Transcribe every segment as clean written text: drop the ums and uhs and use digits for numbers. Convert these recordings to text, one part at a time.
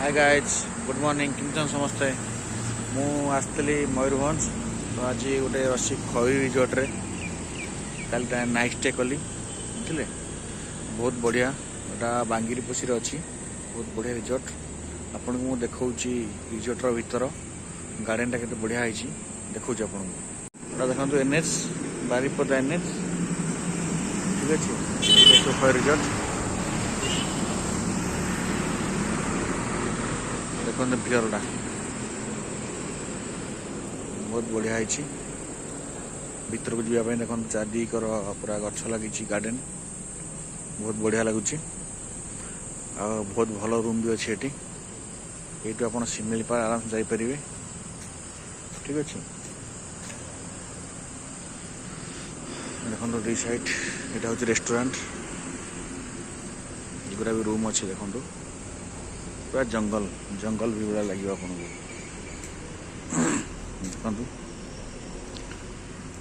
Hi guys good morning किमचन समस्ते मु आसली मयूरभंज तो आज गोटे अच्छी खई रिजोर्ट रे कल नाइट स्टे कली बुझे बहुत बढ़िया एटा बांगिरीपोशी अच्छी बहुत बढ़िया रिजोर्ट आपन को देखा रिजोर्ट भीतर गार्डन टा बढ़िया है देखा आपन को देखो एनएच बारिपदा एनएच ठीक अच्छे खई रिजोर्ट देखो भियरटा बहुत बढ़िया है भीतर को जावाई देख चारिकर पूरा गछ लगी गार्डन बहुत बढ़िया लगुच बहुत भल रूम भी अच्छी ये आप शिमिलीपाल आराम से जापर ठीक अच्छे देखो दी साइड यहाँ हूँ रेस्टोरेंट गुरा भी रूम अच्छे देखो पूरा जंगल जंगल भी बड़ा लगे आपको देखु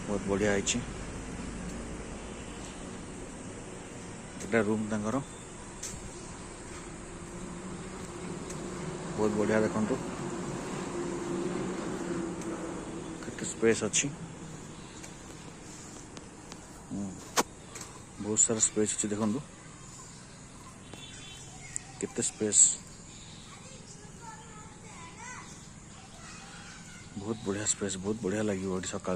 बहुत बढ़िया है रूम तंकर बहुत बढ़िया देखु केते स्पेस अच्छी बहुत सारा स्पेस अच्छी देखु केते स्पेस बहुत बढ़िया स्पेस बहुत बढ़िया लगे सका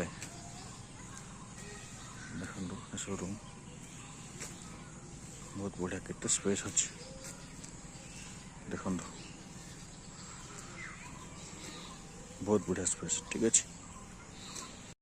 देखो रूम बहुत बढ़िया केते स्पेस अच्छी देखो बहुत बढ़िया स्पेस ठीक अच्छे।